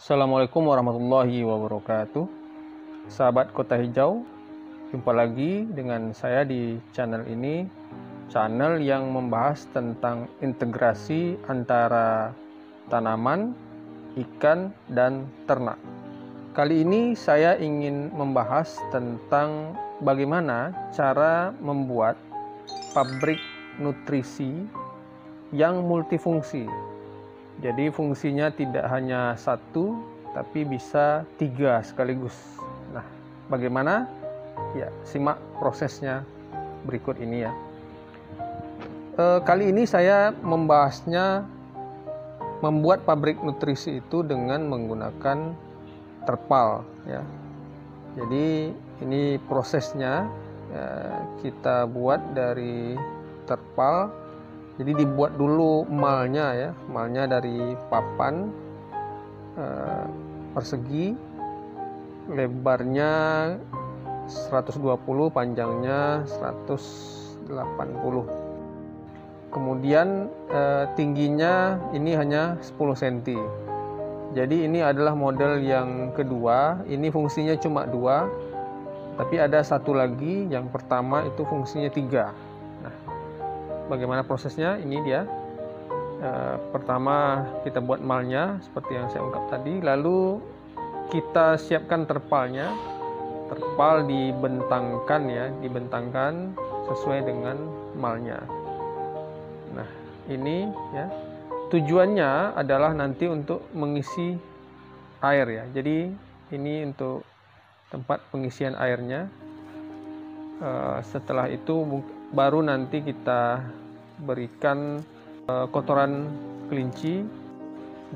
Assalamualaikum warahmatullahi wabarakatuh. Sahabat Kota Hijau, jumpa lagi dengan saya di channel ini, channel yang membahas tentang integrasi antara tanaman, ikan, dan ternak. Kali ini saya ingin membahas tentang bagaimana cara membuat pabrik nutrisi yang multifungsi. Jadi fungsinya tidak hanya satu, tapi bisa 3 sekaligus. Nah, bagaimana? Ya, simak prosesnya berikut ini ya. Kali ini saya membahasnya membuat pabrik nutrisi itu dengan menggunakan terpal ya. Jadi ini prosesnya ya, kita buat dari terpal. Jadi dibuat dulu malnya ya, malnya dari papan persegi, lebarnya 120, panjangnya 180. Kemudian tingginya ini hanya 10 cm. Jadi ini adalah model yang kedua, ini fungsinya cuma 2, tapi ada satu lagi, yang pertama itu fungsinya 3. Bagaimana prosesnya? Ini dia. Pertama kita buat malnya seperti yang saya ungkap tadi, lalu kita siapkan terpalnya. Terpal dibentangkan ya, dibentangkan sesuai dengan malnya. Nah, ini ya. Tujuannya adalah nanti untuk mengisi air ya. Jadi ini untuk tempat pengisian airnya. Setelah itu baru nanti kita berikan kotoran kelinci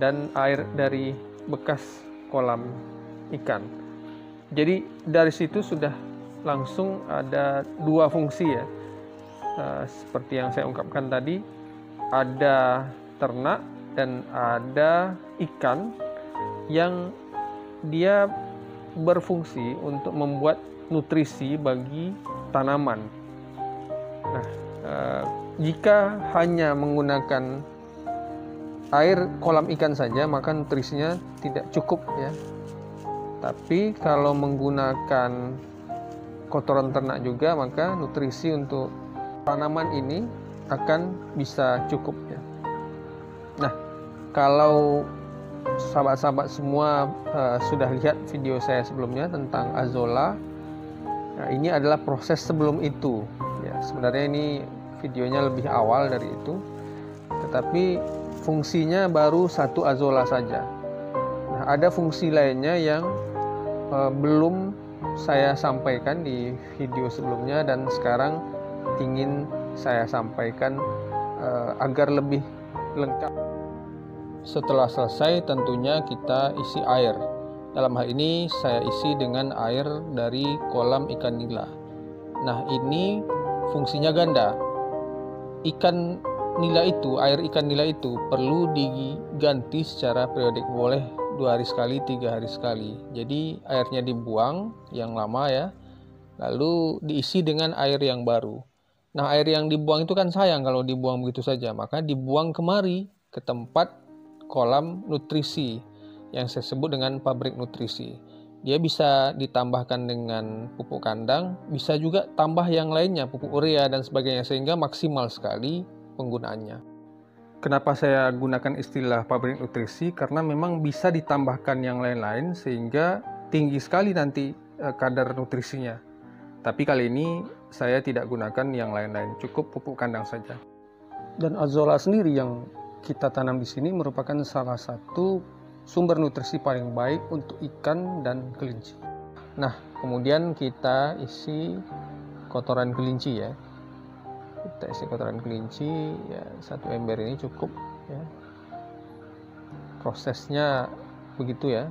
dan air dari bekas kolam ikan. Jadi dari situ sudah langsung ada 2 fungsi ya, seperti yang saya ungkapkan tadi, ada ternak dan ada ikan yang dia berfungsi untuk membuat nutrisi bagi tanaman. Nah, jika hanya menggunakan air kolam ikan saja, maka nutrisinya tidak cukup ya. Tapi kalau menggunakan kotoran ternak juga, maka nutrisi untuk tanaman ini akan bisa cukup ya. Nah, kalau sahabat-sahabat semua sudah lihat video saya sebelumnya tentang azolla, nah, ini adalah proses sebelum itu ya. Sebenarnya ini videonya lebih awal dari itu, tetapi fungsinya baru satu azolla saja. Nah, ada fungsi lainnya yang belum saya sampaikan di video sebelumnya dan sekarang ingin saya sampaikan agar lebih lengkap. Setelah selesai tentunya kita isi air. Dalam hal ini saya isi dengan air dari kolam ikan nila. Nah, ini fungsinya ganda. Ikan nila itu, air ikan nila itu perlu diganti secara periodik, boleh 2 hari sekali, 3 hari sekali. Jadi airnya dibuang yang lama ya, lalu diisi dengan air yang baru. Nah, air yang dibuang itu kan sayang kalau dibuang begitu saja, maka dibuang kemari ke tempat kolam nutrisi yang saya sebut dengan pabrik nutrisi. Dia bisa ditambahkan dengan pupuk kandang, bisa juga tambah yang lainnya, pupuk urea dan sebagainya, sehingga maksimal sekali penggunaannya. Kenapa saya gunakan istilah pabrik nutrisi? Karena memang bisa ditambahkan yang lain-lain sehingga tinggi sekali nanti kadar nutrisinya. Tapi kali ini saya tidak gunakan yang lain-lain, cukup pupuk kandang saja. Dan azolla sendiri yang kita tanam di sini merupakan salah satu sumber nutrisi paling baik untuk ikan dan kelinci. Nah, kemudian kita isi kotoran kelinci ya. Kita isi kotoran kelinci ya, 1 ember ini cukup ya. Prosesnya begitu ya.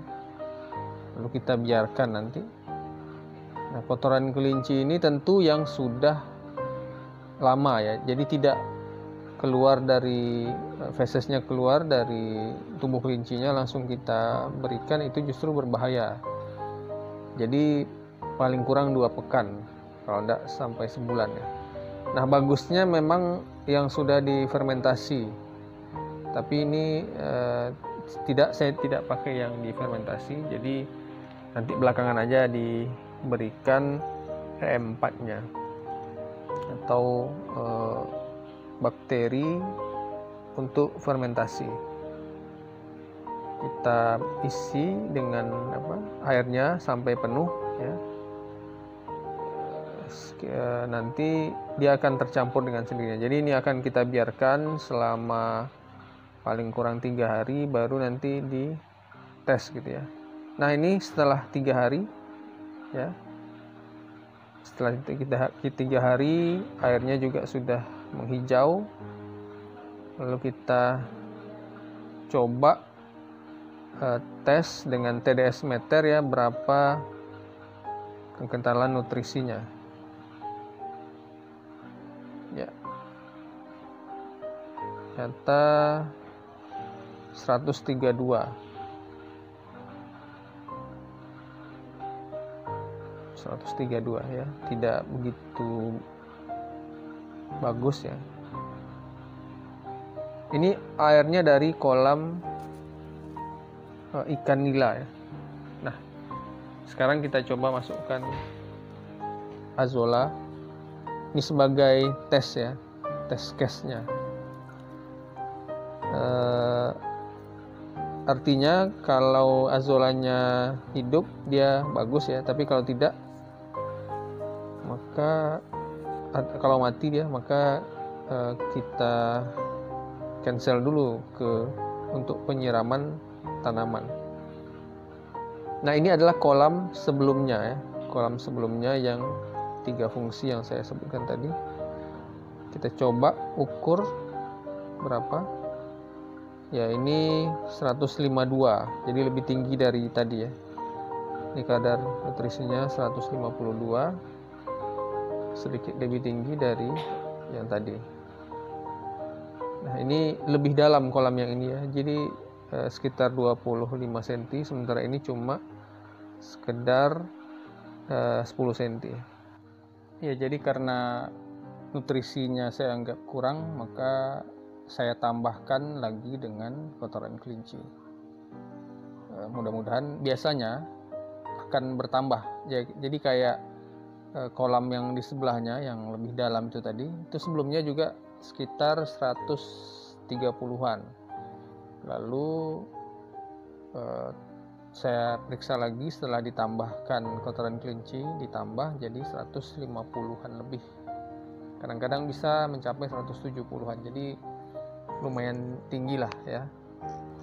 Lalu kita biarkan nanti. Nah, kotoran kelinci ini tentu yang sudah lama ya. Jadi tidak keluar dari fesesnya, keluar dari tubuh kelincinya langsung kita berikan, itu justru berbahaya. Jadi paling kurang 2 pekan, kalau tidak sampai sebulan ya. Nah, bagusnya memang yang sudah difermentasi, tapi ini saya tidak pakai yang difermentasi, jadi nanti belakangan aja diberikan E4-nya atau bakteri untuk fermentasi. Kita isi dengan airnya sampai penuh ya. Nanti dia akan tercampur dengan sendirinya. Jadi ini akan kita biarkan selama paling kurang 3 hari, baru nanti dites gitu ya. Nah ini setelah 3 hari ya, setelah 3 hari airnya juga sudah menghijau, lalu kita coba tes dengan TDS meter ya, berapa kekentalan nutrisinya ya. Ternyata 132 ya, tidak begitu bagus ya. Ini airnya dari kolam ikan nila ya. Nah, sekarang kita coba masukkan azola. Ini sebagai tes ya, tes case-nya. Artinya kalau azolanya hidup dia bagus ya, tapi kalau tidak, maka kalau mati dia, maka kita cancel dulu untuk penyiraman tanaman. Nah ini adalah kolam sebelumnya ya, kolam sebelumnya yang 3 fungsi yang saya sebutkan tadi. Kita coba ukur berapa ya, ini 152, jadi lebih tinggi dari tadi ya. Ini kadar nutrisinya 152, sedikit lebih tinggi dari yang tadi. Nah ini lebih dalam kolam yang ini ya, jadi sekitar 25 cm, sementara ini cuma sekedar 10 cm ya. Jadi karena nutrisinya saya anggap kurang, maka saya tambahkan lagi dengan kotoran kelinci. Mudah-mudahan biasanya akan bertambah ya, jadi kayak kolam yang di sebelahnya yang lebih dalam itu tadi, itu sebelumnya juga sekitar 130-an. Lalu saya periksa lagi setelah ditambahkan kotoran kelinci, ditambah jadi 150-an lebih. Kadang-kadang bisa mencapai 170-an, jadi lumayan tinggi lah ya.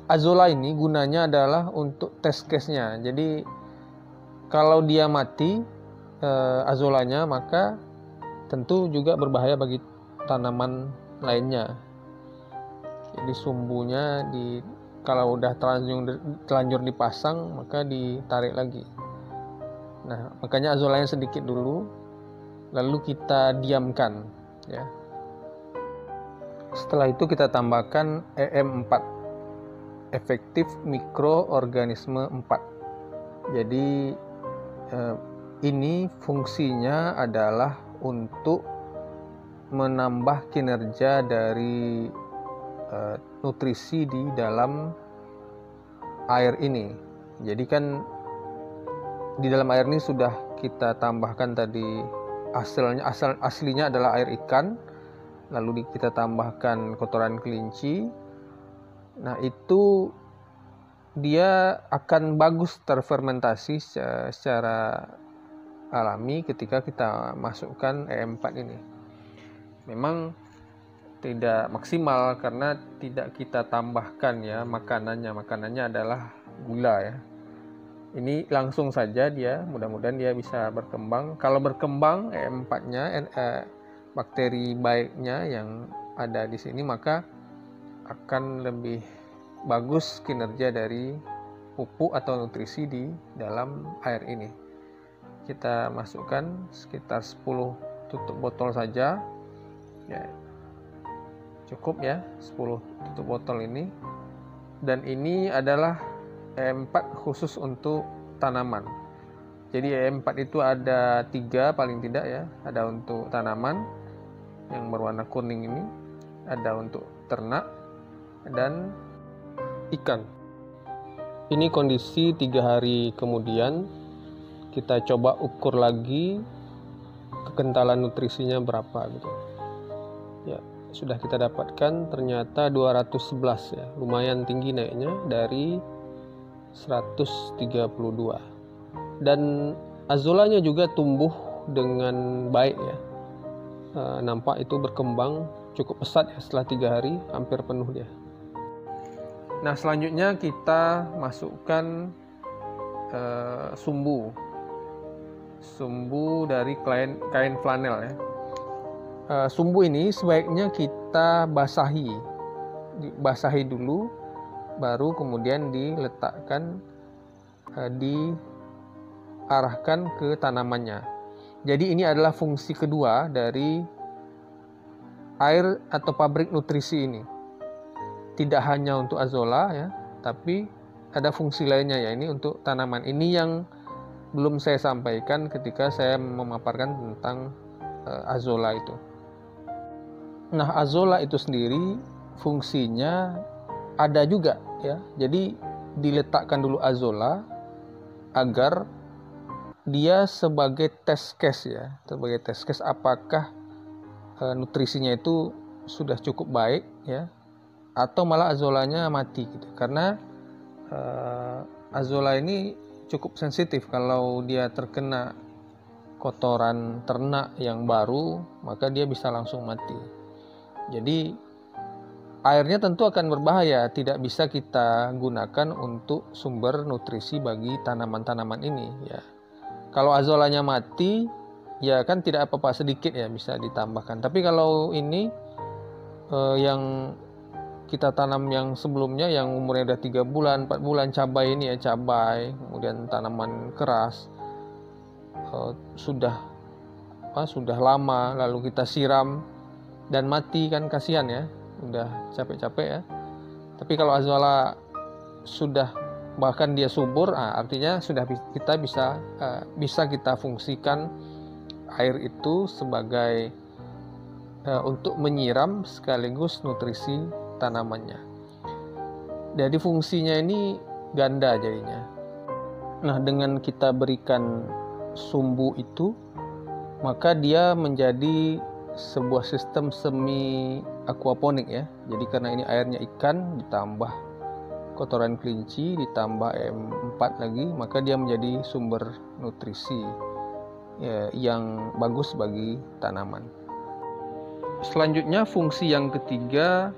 Azola ini gunanya adalah untuk test case-nya. Jadi kalau dia mati azolanya, maka tentu juga berbahaya bagi tanaman lainnya. Jadi sumbunya kalau udah terlanjur dipasang, maka ditarik lagi. Nah, makanya azolanya sedikit dulu, lalu kita diamkan ya. Setelah itu kita tambahkan EM4, efektif mikroorganisme 4. Jadi ini fungsinya adalah untuk menambah kinerja dari nutrisi di dalam air ini. Jadi kan di dalam air ini sudah kita tambahkan tadi aslinya adalah air ikan, lalu kita tambahkan kotoran kelinci. Nah itu dia akan bagus terfermentasi secara alami ketika kita masukkan E4 ini. Memang tidak maksimal karena tidak kita tambahkan ya makanannya adalah gula ya. Ini langsung saja dia, mudah-mudahan dia bisa berkembang. Kalau berkembang E4-nya bakteri baiknya yang ada di sini, maka akan lebih bagus kinerja dari pupuk atau nutrisi di dalam air ini. Kita masukkan sekitar 10 tutup botol saja ya, cukup ya 10 tutup botol ini. Dan ini adalah E4 khusus untuk tanaman. Jadi E4 itu ada 3 paling tidak ya. Ada untuk tanaman yang berwarna kuning ini, ada untuk ternak dan ikan. Ini kondisi 3 hari kemudian. Kita coba ukur lagi kekentalan nutrisinya berapa gitu. Ya, sudah kita dapatkan ternyata 211 ya. Lumayan tinggi naiknya dari 132. Dan azolanya juga tumbuh dengan baik ya. Nampak itu berkembang cukup pesat ya, setelah 3 hari hampir penuh dia. Nah, selanjutnya kita masukkan sumbu dari kain flanel ya. Sumbu ini sebaiknya kita basahi dulu, baru kemudian diletakkan, diarahkan ke tanamannya. Jadi ini adalah fungsi kedua dari air atau pabrik nutrisi ini. Tidak hanya untuk azolla ya, tapi ada fungsi lainnya ya, ini untuk tanaman. Ini yang belum saya sampaikan ketika saya memaparkan tentang azolla itu. Nah, azolla itu sendiri fungsinya ada juga ya. Jadi diletakkan dulu azolla agar dia sebagai test case ya, sebagai test case apakah nutrisinya itu sudah cukup baik ya, atau malah azollanya mati gitu. Karena azolla ini cukup sensitif. Kalau dia terkena kotoran ternak yang baru, maka dia bisa langsung mati. Jadi airnya tentu akan berbahaya, tidak bisa kita gunakan untuk sumber nutrisi bagi tanaman-tanaman ini ya. Kalau azollanya mati ya kan tidak apa-apa, sedikit ya bisa ditambahkan. Tapi kalau ini yang kita tanam yang sebelumnya yang umurnya udah 3 bulan, 4 bulan, cabai ini ya, cabai, kemudian tanaman keras, sudah lama lalu kita siram dan mati kan kasihan ya, udah capek-capek ya. Tapi kalau azolla sudah bahkan dia subur, artinya sudah bisa kita fungsikan air itu sebagai untuk menyiram sekaligus nutrisi tanamannya. Jadi fungsinya ini ganda jadinya. Nah, dengan kita berikan sumbu itu, maka dia menjadi sebuah sistem semi aquaponik ya. Jadi karena ini airnya ikan ditambah kotoran kelinci ditambah M4 lagi, maka dia menjadi sumber nutrisi ya, yang bagus bagi tanaman. Selanjutnya fungsi yang ketiga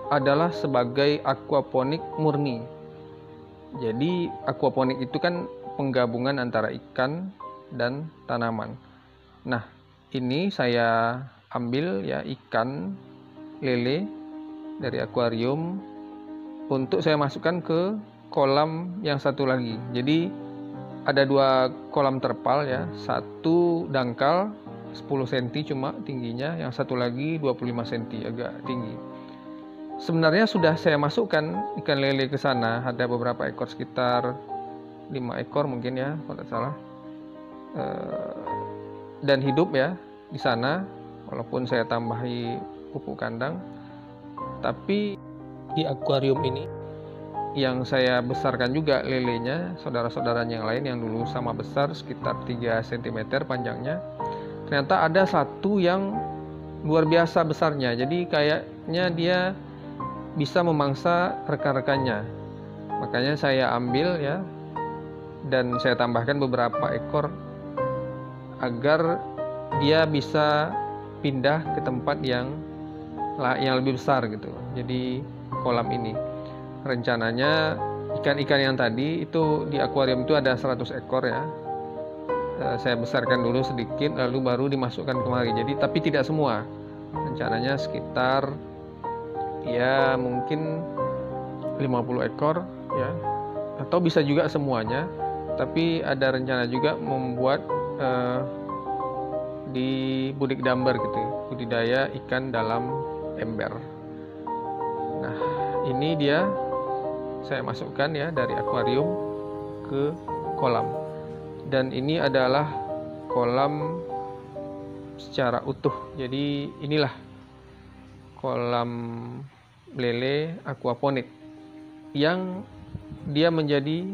adalah sebagai aquaponik murni. Jadi aquaponik itu kan penggabungan antara ikan dan tanaman. Nah, ini saya ambil ya ikan lele dari akuarium untuk saya masukkan ke kolam yang satu lagi. Jadi ada 2 kolam terpal ya, satu dangkal 10 cm cuma tingginya, yang satu lagi 25 cm agak tinggi. Sebenarnya sudah saya masukkan ikan lele ke sana, ada beberapa ekor, sekitar 5 ekor mungkin ya kalau tidak salah, dan hidup ya di sana, walaupun saya tambahi pupuk kandang. Tapi di akuarium ini yang saya besarkan juga lelenya, saudara-saudaranya yang lain yang dulu sama besar, sekitar 3 cm panjangnya, ternyata ada satu yang luar biasa besarnya. Jadi kayaknya dia bisa memangsa rekan-rekannya. Makanya saya ambil ya, dan saya tambahkan beberapa ekor agar dia bisa pindah ke tempat yang lebih besar gitu. Jadi kolam ini rencananya ikan-ikan yang tadi itu di akuarium itu ada 100 ekor ya. Saya besarkan dulu sedikit lalu baru dimasukkan kemari. Jadi tapi tidak semua. Rencananya sekitar ya mungkin 50 ekor ya, atau bisa juga semuanya. Tapi ada rencana juga membuat di budik damber gitu, budidaya ikan dalam ember. Nah, ini dia saya masukkan ya dari akuarium ke kolam. Dan ini adalah kolam secara utuh. Jadi inilah kolam lele aquaponik yang dia menjadi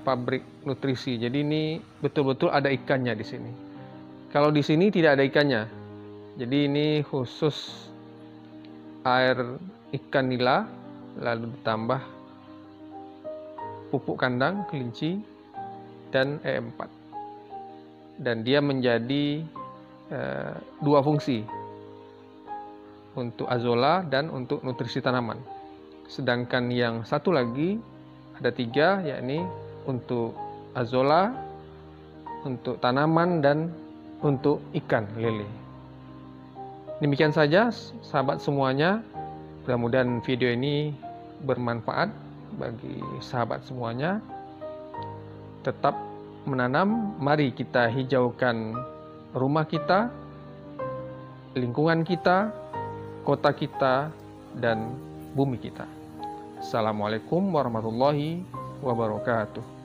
pabrik nutrisi. Jadi ini betul-betul ada ikannya di sini. Kalau di sini tidak ada ikannya. Jadi ini khusus air ikan nila, lalu ditambah pupuk kandang kelinci dan E4. Dan dia menjadi dua fungsi, untuk azolla dan untuk nutrisi tanaman. Sedangkan yang satu lagi ada 3, yakni untuk azolla, untuk tanaman, dan untuk ikan lele. Demikian saja sahabat semuanya. Mudah-mudahan video ini bermanfaat bagi sahabat semuanya. Tetap menanam, mari kita hijaukan rumah kita, lingkungan kita, kota kita, dan bumi kita. Assalamualaikum warahmatullahi wabarakatuh.